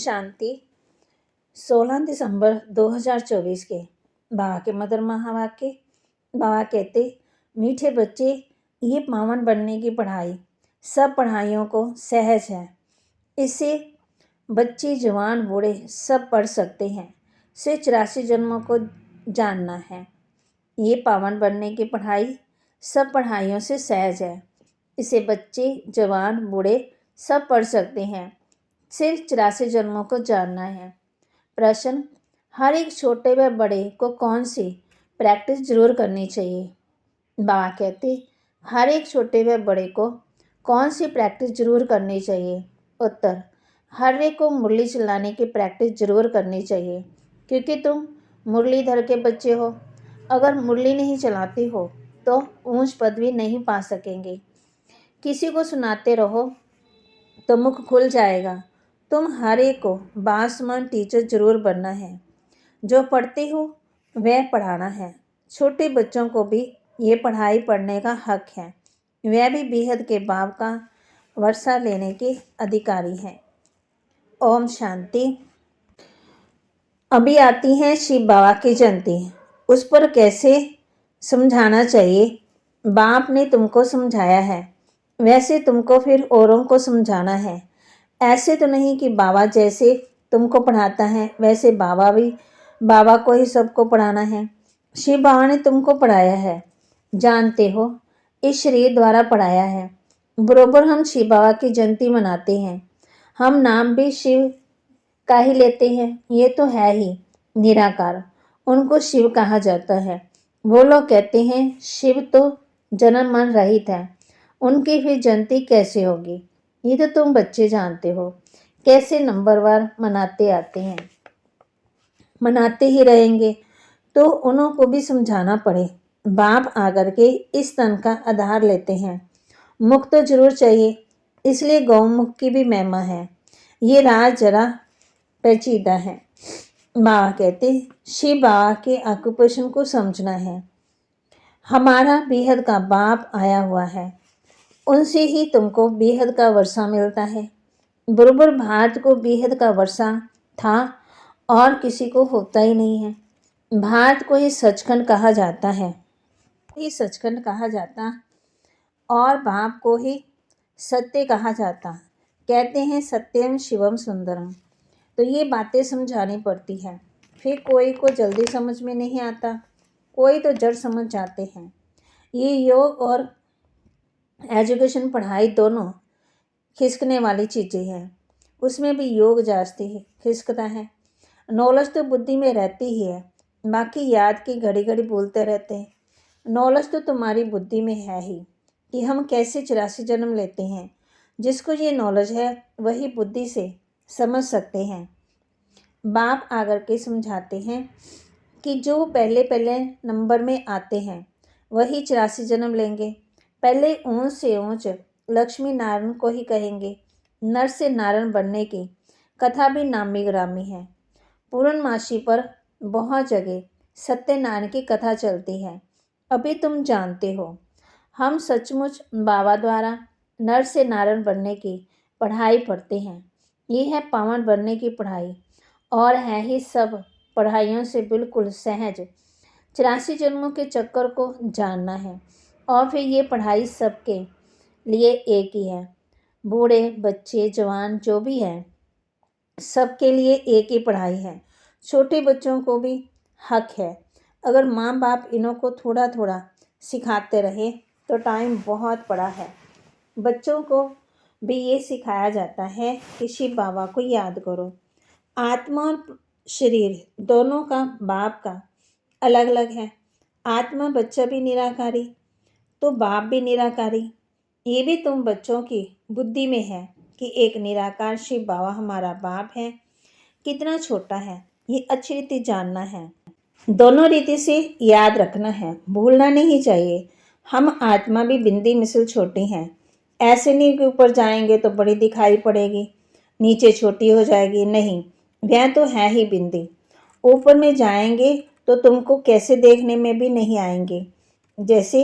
शांति 16 दिसंबर 2024 के बाबा के मधुर महावाक्य। बाबा कहते, मीठे बच्चे, ये पावन बनने की पढ़ाई सब पढ़ाइयों को सहज है। इससे बच्चे जवान बूढ़े सब पढ़ सकते हैं। सिर्फ 84 जन्मों को जानना है। ये पावन बनने की पढ़ाई सब पढ़ाइयों से सहज है। इसे बच्चे जवान बूढ़े सब पढ़ सकते हैं। सिर्फ 84 जन्मों को जानना है। प्रश्न, हर एक छोटे व बड़े को कौन सी प्रैक्टिस जरूर करनी चाहिए? बाबा कहते, हर एक छोटे व बड़े को कौन सी प्रैक्टिस जरूर करनी चाहिए? उत्तर, हर एक को मुरली चलाने की प्रैक्टिस जरूर करनी चाहिए, क्योंकि तुम मुरलीधर के बच्चे हो। अगर मुरली नहीं चलाते हो तो ऊंच पदवी नहीं पा सकेंगे। किसी को सुनाते रहो तो मुख खुल जाएगा। तुम हर एक को बासमान टीचर जरूर बनना है। जो पढ़ते हो वह पढ़ाना है। छोटे बच्चों को भी ये पढ़ाई पढ़ने का हक है। वह भी बेहद के बाप का वर्षा लेने के अधिकारी हैं। ओम शांति। अभी आती है शिव बाबा की जयंती। उस पर कैसे समझाना चाहिए? बाप ने तुमको समझाया है, वैसे तुमको फिर औरों को समझाना है। ऐसे तो नहीं कि बाबा जैसे तुमको पढ़ाता है वैसे बाबा को ही सबको पढ़ाना है। शिव बाबा ने तुमको पढ़ाया है, जानते हो, इस शरीर द्वारा पढ़ाया है। बरोबर हम शिव बाबा की जयंती मनाते हैं। हम नाम भी शिव का ही लेते हैं। ये तो है ही निराकार, उनको शिव कहा जाता है। वो लोग कहते हैं शिव तो जन्म मरण रहित है, उनकी फिर जयंती कैसे होगी? ये तो तुम बच्चे जानते हो। कैसे नंबरवार मनाते आते हैं, मनाते ही रहेंगे, तो उन्हों को भी समझाना पड़े। बाप आकर के इस तन का आधार लेते हैं। मुख तो जरूर चाहिए, इसलिए गौमुख की भी महिमा है। ये राज जरा पेचीदा है। बाबा कहते, शिव बाबा के ऑक्यूपेशन को समझना है। हमारा बेहद का बाप आया हुआ है, उनसे ही तुमको बेहद का वर्षा मिलता है। बरोबर भारत को बेहद का वर्षा था और किसी को होता ही नहीं है। भारत को ही सचखंड कहा जाता है, सचखंड कहा जाता और बाप को ही सत्य कहा जाता। कहते हैं सत्यम शिवम सुंदरम। तो ये बातें समझानी पड़ती है। फिर कोई को जल्दी समझ में नहीं आता, कोई तो जड़ समझ जाते हैं। ये योग और एजुकेशन पढ़ाई दोनों खिसकने वाली चीज़ें हैं। उसमें भी योग जास्ती खिसकता है। नॉलेज तो बुद्धि में रहती ही है, बाकी याद की घड़ी घड़ी बोलते रहते हैं। नॉलेज तो तुम्हारी बुद्धि में है ही कि हम कैसे 84 जन्म लेते हैं। जिसको ये नॉलेज है वही बुद्धि से समझ सकते हैं। बाप आकर के समझाते हैं कि जो पहले पहले नंबर में आते हैं वही 84 जन्म लेंगे। पहले ऊंच से ऊंच लक्ष्मी नारायण को ही कहेंगे। नर से नारायण बनने की कथा भी नामी ग्रामी है। पूर्णमासी पर बहुत जगह सत्यनारायण की कथा चलती है। अभी तुम जानते हो, हम सचमुच बाबा द्वारा नर से नारायण बनने की पढ़ाई पढ़ते हैं। ये है पावन बनने की पढ़ाई और है ही सब पढ़ाइयों से बिल्कुल सहज। 84 जन्मों के चक्कर को जानना है और फिर ये पढ़ाई सबके लिए एक ही है। बूढ़े बच्चे जवान जो भी हैं सबके लिए एक ही पढ़ाई है। छोटे बच्चों को भी हक है। अगर माँ बाप इन्हों को थोड़ा थोड़ा सिखाते रहे तो टाइम बहुत बड़ा है। बच्चों को भी ये सिखाया जाता है कि शिव बाबा को याद करो। आत्मा और शरीर दोनों का बाप का अलग अलग है। आत्मा बच्चा भी निराकारी तो बाप भी निराकारी। ये भी तुम बच्चों की बुद्धि में है कि एक निराकार शिव बाबा हमारा बाप है। कितना छोटा है ये अच्छी रीति जानना है। दोनों रीति से याद रखना है, भूलना नहीं चाहिए। हम आत्मा भी बिंदी मिसल छोटी हैं। ऐसे नहीं कि ऊपर जाएंगे तो बड़ी दिखाई पड़ेगी, नीचे छोटी हो जाएगी। नहीं, वह तो है ही बिंदी। ऊपर में जाएंगे तो तुमको कैसे देखने में भी नहीं आएंगे। जैसे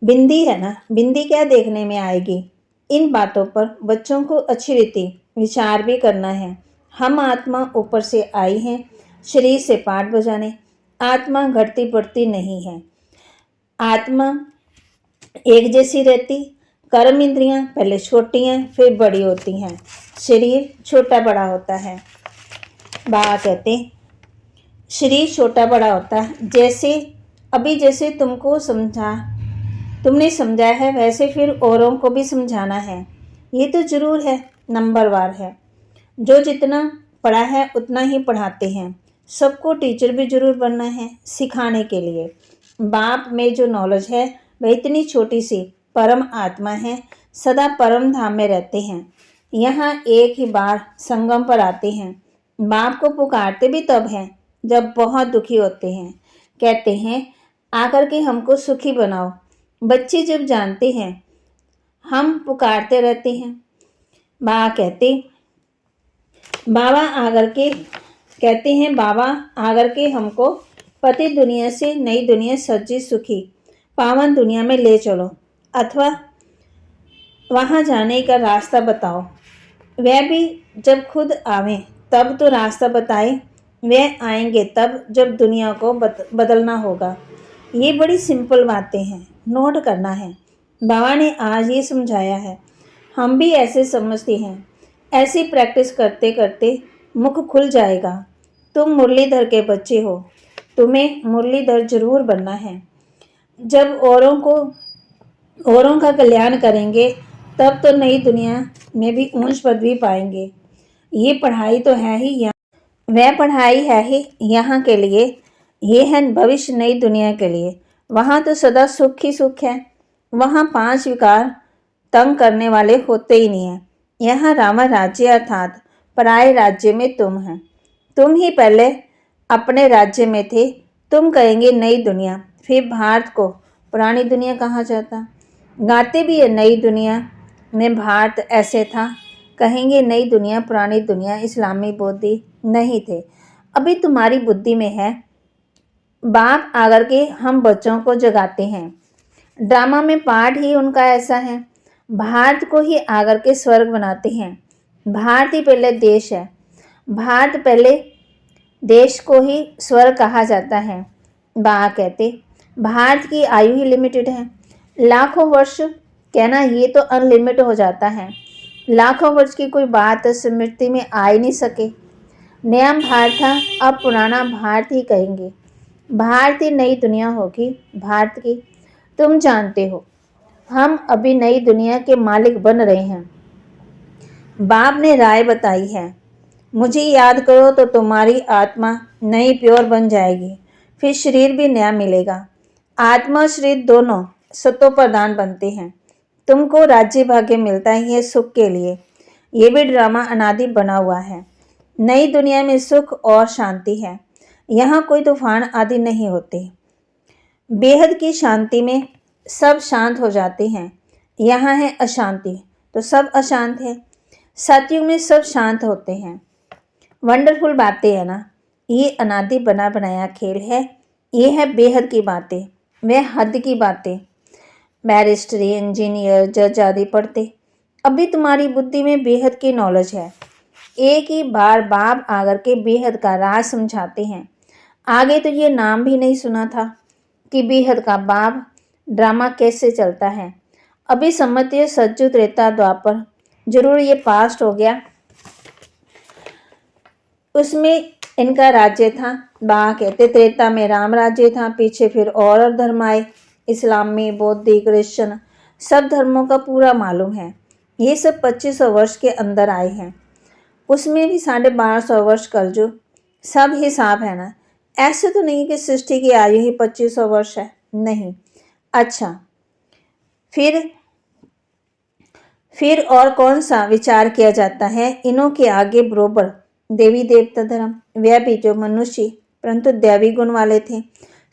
बिंदी है ना, बिंदी क्या देखने में आएगी। इन बातों पर बच्चों को अच्छी रीति विचार भी करना है। हम आत्मा ऊपर से आई हैं शरीर से पाठ बजाने। आत्मा घटती बढ़ती नहीं है। आत्मा एक जैसी रहती। कर्म इंद्रियां पहले छोटी हैं फिर बड़ी होती हैं। शरीर छोटा बड़ा होता है। बाबा कहते शरीर छोटा बड़ा होता है। जैसे तुमने समझा है वैसे फिर औरों को भी समझाना है। ये तो जरूर है, नंबरवार है। जो जितना पढ़ा है उतना ही पढ़ाते हैं। सबको टीचर भी जरूर बनना है सिखाने के लिए। बाप में जो नॉलेज है वह इतनी छोटी सी परम आत्मा है, सदा परम धाम में रहते हैं। यहाँ एक ही बार संगम पर आते हैं। बाप को पुकारते भी तब हैं जब बहुत दुखी होते हैं। कहते हैं आकर के हमको सुखी बनाओ। बच्चे जब जानते हैं हम पुकारते रहते हैं। बाबा आकर के हमको पति दुनिया से नई दुनिया सच्ची सुखी पावन दुनिया में ले चलो, अथवा वहाँ जाने का रास्ता बताओ। वह भी जब खुद आवे तब तो रास्ता बताए। वह आएंगे तब जब दुनिया को बदलना होगा। ये बड़ी सिंपल बातें हैं, नोट करना है। बाबा ने आज ये समझाया है। हम भी ऐसे समझते हैं। ऐसी प्रैक्टिस करते करते मुख खुल जाएगा। तुम मुरलीधर के बच्चे हो, तुम्हें मुरलीधर जरूर बनना है। जब औरों का कल्याण करेंगे तब तो नई दुनिया में भी ऊंच पदवी पाएंगे। ये पढ़ाई तो है ही यहाँ, वह पढ़ाई है ही यहाँ के लिए, ये है भविष्य नई दुनिया के लिए। वहाँ तो सदा सुख ही सुख है। वहाँ 5 विकार तंग करने वाले होते ही नहीं है। यहाँ रामा राज्य अर्थात पराये राज्य में तुम हैं। तुम ही पहले अपने राज्य में थे। तुम कहेंगे नई दुनिया, फिर भारत को पुरानी दुनिया कहा जाता। गाते भी है नई दुनिया में भारत ऐसे था। कहेंगे नई दुनिया पुरानी दुनिया इस्लामी बौद्धि नहीं थे। अभी तुम्हारी बुद्धि में है। बाप आकर के हम बच्चों को जगाते हैं। ड्रामा में पाठ ही उनका ऐसा है। भारत को ही आकर के स्वर्ग बनाते हैं। भारत ही पहले देश है। भारत पहले देश को ही स्वर्ग कहा जाता है। बाबा कहते भारत की आयु ही लिमिटेड है। लाखों वर्ष कहना ये तो अनलिमिटेड हो जाता है। लाखों वर्ष की कोई बात स्मृति में आ ही नहीं सके। नया भारत था, अब पुराना भारत ही कहेंगे। भारत ही नई दुनिया होगी भारत की। तुम जानते हो हम अभी नई दुनिया के मालिक बन रहे हैं। बाप ने राय बताई है। मुझे याद करो तो तुम्हारी आत्मा नई प्योर बन जाएगी। फिर शरीर भी नया मिलेगा। आत्मा और शरीर दोनों सतो प्रधान बनते हैं। तुमको राज्य भाग्य मिलता ही है सुख के लिए। ये भी ड्रामा अनादि बना हुआ है। नई दुनिया में सुख और शांति है। यहाँ कोई तूफान आदि नहीं होते। बेहद की शांति में सब शांत हो जाते हैं। यहाँ है अशांति तो सब अशांत है। सतयुग में सब शांत होते हैं। वंडरफुल बातें है ना। ये अनादि बना बनाया खेल है। ये है बेहद की बातें, वह हद की बातें। बैरिस्ट्री इंजीनियर जज आदि पढ़ते। अभी तुम्हारी बुद्धि में बेहद की नॉलेज है। एक ही बार बाप आकर के बेहद का राज समझाते हैं। आगे तो ये नाम भी नहीं सुना था कि बेहद का बाप ड्रामा कैसे चलता है। अभी समझते हो सज्जु त्रेता द्वापर, जरूर ये पास्ट हो गया। उसमें इनका राज्य था। बाबा कहते त्रेता में राम राज्य था, पीछे फिर और धर्म आए, इस्लामी बौद्धि क्रिश्चन, सब धर्मों का पूरा मालूम है। ये सब 2500 वर्ष के अंदर आए हैं। उसमें भी 1250 वर्ष कलयुग, सब हिसाब है ना। ऐसे तो नहीं कि सृष्टि की आयु ही 2500 वर्ष है, नहीं। अच्छा, फिर और कौन सा विचार किया जाता है। इनों के आगे बरोबर देवी देवता धर्म, वह भी जो मनुष्य परंतु दैवी गुण वाले थे।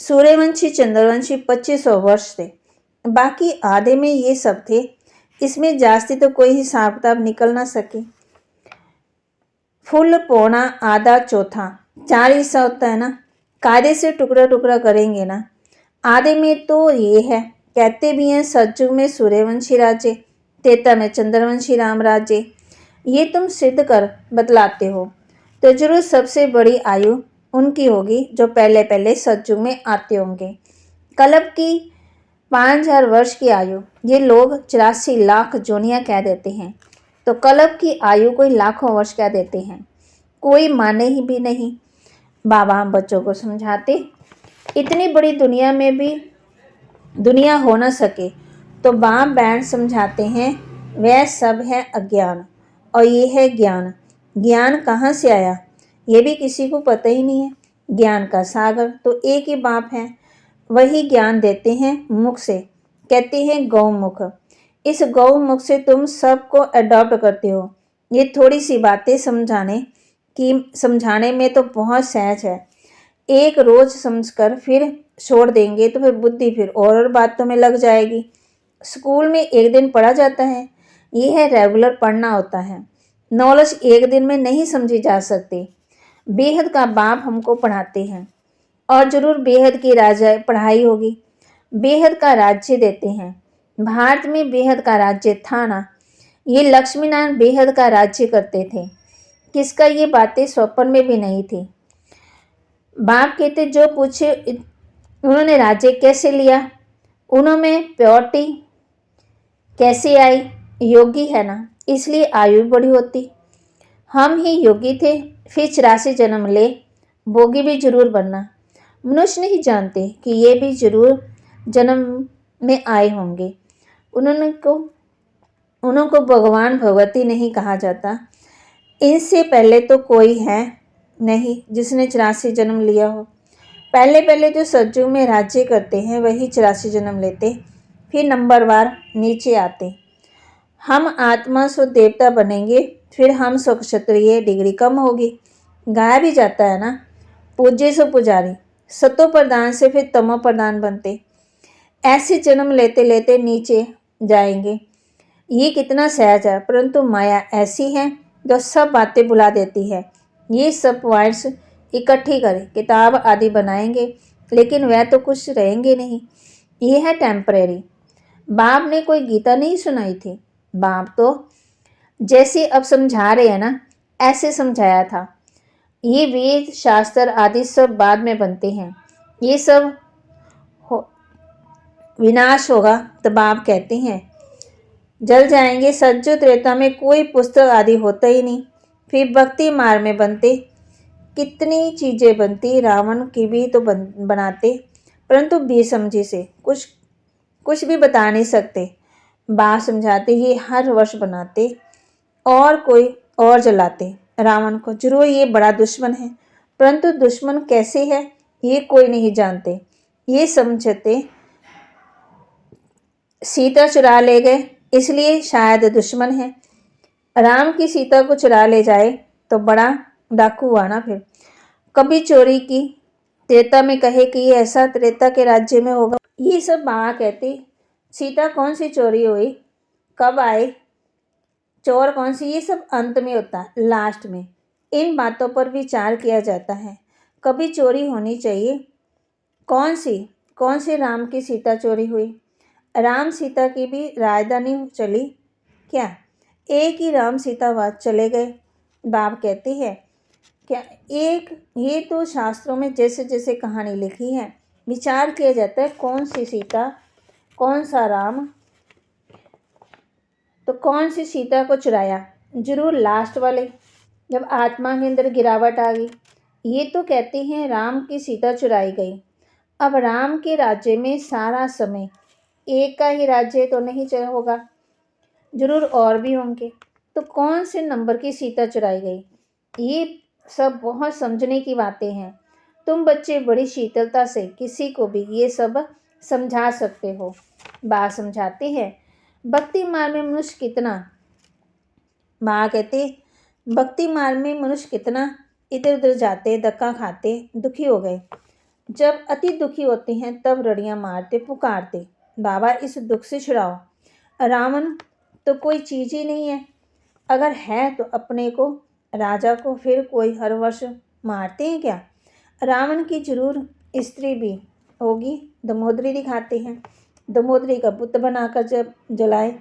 सूर्यवंशी चंद्रवंशी 2500 वर्ष थे। बाकी आधे में ये सब थे। इसमें जास्ती तो कोई हिसाब किताब निकल ना सके। फुल पौना आधा चौथा 4 हिस्सा होता है ना। कायदे से टुकड़ा टुकड़ा करेंगे ना। आधे में तो ये है, कहते भी हैं सतयुग में सूर्यवंशी राज्य, त्रेता में चंद्रवंशी राम राज्य। ये तुम सिद्ध कर बतलाते हो। तो जरूर सबसे बड़ी आयु उनकी होगी जो पहले पहले सतयुग में आते होंगे। कल्प की 5000 वर्ष की आयु, ये लोग 84 लाख जोनियां कह देते हैं। तो कल्प की आयु कोई लाखों वर्ष कह देते हैं, कोई माने ही भी नहीं। बाबा हम बच्चों को समझाते, इतनी बड़ी दुनिया में भी दुनिया हो न सके तो बाप बहन समझाते हैं वह सब है अज्ञान और ये है ज्ञान। ज्ञान कहाँ से आया ये भी किसी को पता ही नहीं है। ज्ञान का सागर तो एक ही बाप है, वही ज्ञान देते हैं मुख से, कहते हैं गौमुख। इस गौमुख से तुम सबको अडॉप्ट करते हो। ये थोड़ी सी बातें समझाने में तो बहुत सहज है। एक रोज समझकर फिर छोड़ देंगे तो फिर बुद्धि फिर और बातों में लग जाएगी। स्कूल में एक दिन पढ़ा जाता है, यह है रेगुलर पढ़ना होता है। नॉलेज एक दिन में नहीं समझी जा सकती। बेहद का बाप हमको पढ़ाते हैं और जरूर बेहद की राजा पढ़ाई होगी। बेहद का राज्य देते हैं। भारत में बेहद का राज्य था ना, ये लक्ष्मी नारायण बेहद का राज्य करते थे। किसका ये बातें स्वप्न में भी नहीं थी। बाप कहते जो पूछे उन्होंने राज्य कैसे लिया, उन्होंने प्योरिटी कैसे आई, योगी है ना इसलिए आयु बड़ी होती। हम ही योगी थे, फिर 84 जन्म ले, भोगी भी जरूर बनना। मनुष्य नहीं जानते कि ये भी जरूर जन्म में आए होंगे। उनको भगवान भगवती नहीं कहा जाता। इनसे पहले तो कोई है नहीं जिसने 84 जन्म लिया हो। पहले पहले जो सतयुग में राज्य करते हैं वही 84 जन्म लेते, फिर नंबरवार नीचे आते। हम आत्मा सो देवता बनेंगे, फिर हम सो क्षत्रिय, डिग्री कम होगी। गाया भी जाता है ना, पूज्य सो पुजारी, सतो प्रधान से फिर तमो प्रधान बनते। ऐसे जन्म लेते लेते नीचे जाएंगे। ये कितना सहज है, परंतु माया ऐसी है जो सब बातें बुला देती है। ये सब पॉइंट्स इकट्ठी करें, किताब आदि बनाएंगे, लेकिन वह तो कुछ रहेंगे नहीं। ये है टेम्परेरी। बाप ने कोई गीता नहीं सुनाई थी। बाप तो जैसे अब समझा रहे हैं ना, ऐसे समझाया था। ये वेद शास्त्र आदि सब बाद में बनते हैं। ये सब विनाश होगा तो बाप कहते हैं जल जाएंगे। सज्जो त्रेता में कोई पुस्तक आदि होता ही नहीं। फिर भक्ति मार्ग में बनते, कितनी चीज़ें बनती, रावण की भी तो बनाते, परंतु बेसमझी से कुछ भी बता नहीं सकते। बात समझाते ही हर वर्ष बनाते और कोई और जलाते रावण को। जरूर ये बड़ा दुश्मन है, परंतु दुश्मन कैसे है ये कोई नहीं जानते। ये समझते सीता चुरा ले गए इसलिए शायद दुश्मन है। राम की सीता को चुरा ले जाए तो बड़ा डाकू हुआ ना। फिर कभी चोरी की, त्रेता में कहे कि ये ऐसा त्रेता के राज्य में होगा। ये सब बाबा कहते सीता कौन सी चोरी हुई, कब आए, चोर कौन सी, ये सब अंत में होता है, लास्ट में इन बातों पर विचार किया जाता है। कभी चोरी होनी चाहिए, कौन सी राम की सीता चोरी हुई। राम सीता की भी राजधानी चली क्या, एक ही राम सीतावाद चले गए। बाप कहते हैं क्या एक, ये तो शास्त्रों में जैसे जैसे कहानी लिखी है विचार किया जाता है कौन सी सीता कौन सा राम, तो कौन सी सीता को चुराया। जरूर लास्ट वाले, जब आत्मा के अंदर गिरावट आ गई। ये तो कहते हैं राम की सीता चुराई गई। अब राम के राज्य में सारा समय एक का ही राज्य तो नहीं होगा, जरूर और भी होंगे। तो कौन से नंबर की सीता चुराई गई, ये सब बहुत समझने की बातें हैं। तुम बच्चे बड़ी शीतलता से किसी को भी ये सब समझा सकते हो। बात समझाते हैं भक्ति मार्ग में मनुष्य कितना, माँ कहते भक्ति मार्ग में मनुष्य कितना इधर उधर जाते, धक्का खाते, दुखी हो गए। जब अति दुखी होते हैं तब रड़ियाँ मारते, पुकारते बाबा इस दुख से छुड़ाओ। रावण तो कोई चीज़ ही नहीं है, अगर है तो अपने को राजा को फिर कोई हर वर्ष मारते हैं क्या। रावण की जरूर स्त्री भी होगी, दमोदरी दिखाते हैं। दमोदरी का बुत बनाकर जब जलाए,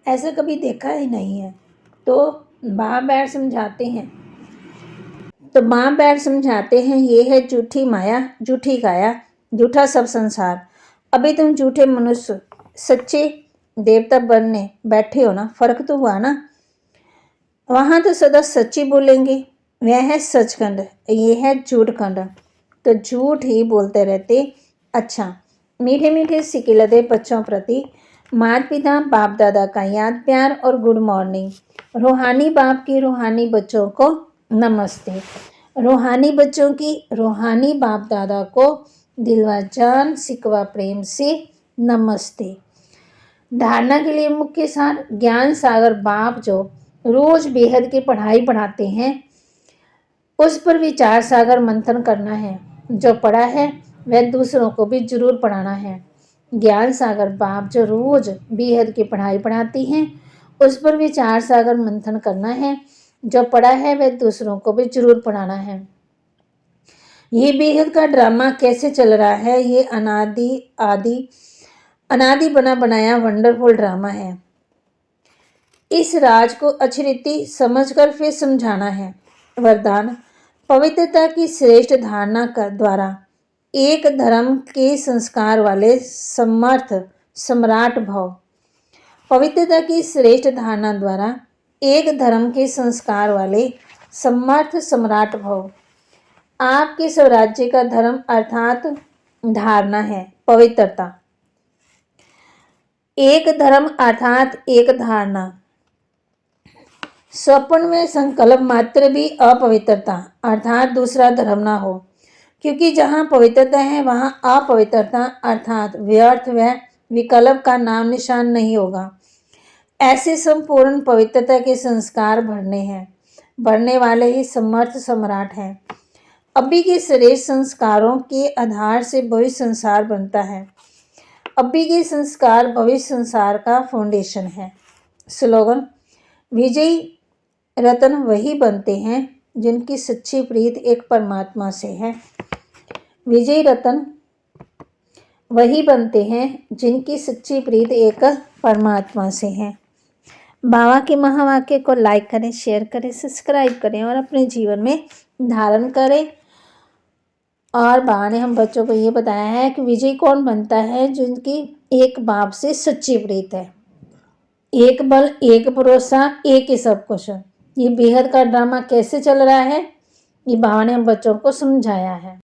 ऐसा कभी देखा ही नहीं है। तो बाप बैठ समझाते हैं तो बाप बैठ समझाते हैं, ये है झूठी माया, झूठी काया, झूठा सब संसार। अभी तुम झूठे मनुष्य सच्चे देवता बनने बैठे हो ना, फर्क तो हुआ ना। वहाँ तो सदा सच्ची बोलेंगे, वह है सचखंड, ये है झूठखंड। तो झूठ ही बोलते रहते। अच्छा, मीठे मीठे सिकिलते बच्चों प्रति माता पिता बाप दादा का याद प्यार और गुड मॉर्निंग। रूहानी बाप की रूहानी बच्चों को नमस्ते। रूहानी बच्चों की रूहानी बाप दादा को दिलवा जान सिकवा प्रेम से नमस्ते। धारणा के लिए मुख्य सार, ज्ञान सागर बाप जो रोज बेहद की पढ़ाई पढ़ाते हैं, उस पर विचार सागर मंथन करना है। जो पढ़ा है वह दूसरों को भी जरूर पढ़ाना है। ज्ञान सागर बाप जो रोज बेहद की पढ़ाई पढ़ाती हैं, उस पर विचार सागर मंथन करना है। जो पढ़ा है वह दूसरों को भी जरूर पढ़ाना है। ये बेहद का ड्रामा कैसे चल रहा है, ये अनादि बना बनाया वंडरफुल ड्रामा है। इस राज को अच्छी रीति समझकर फिर समझाना है। वरदान, पवित्रता की श्रेष्ठ धारणा का द्वारा एक धर्म के संस्कार वाले समर्थ सम्राट भव। पवित्रता की श्रेष्ठ धारणा द्वारा एक धर्म के संस्कार वाले समर्थ सम्राट भव। आपके स्वराज्य का धर्म अर्थात धारणा है पवित्रता। एक धर्म अर्थात एक धारणा। स्वप्न में संकल्प मात्र भी अपवित्रता अर्थात दूसरा धर्म ना हो, क्योंकि जहाँ पवित्रता है वहाँ अपवित्रता अर्थात व्यर्थ व विकल्प का नाम निशान नहीं होगा। ऐसे संपूर्ण पवित्रता के संस्कार भरने वाले ही समर्थ सम्राट हैं। अभी के श्रेष्ठ संस्कारों के आधार से भविष्य संसार बनता है। अभी के संस्कार भविष्य संसार का फाउंडेशन है। स्लोगन, विजयी रत्न वही बनते हैं जिनकी सच्ची प्रीत एक परमात्मा से है। विजयी रत्न वही बनते हैं जिनकी सच्ची प्रीत एक परमात्मा से है। बाबा के महावाक्य को लाइक करें, शेयर करें, सब्सक्राइब करें और अपने जीवन में धारण करें। और बाबा ने हम बच्चों को ये बताया है कि विजयी कौन बनता है, जिनकी एक बाप से सच्ची प्रीत है। एक बल, एक भरोसा, एक ही सब कुछ। ये बेहद का ड्रामा कैसे चल रहा है, ये बाबा ने हम बच्चों को समझाया है।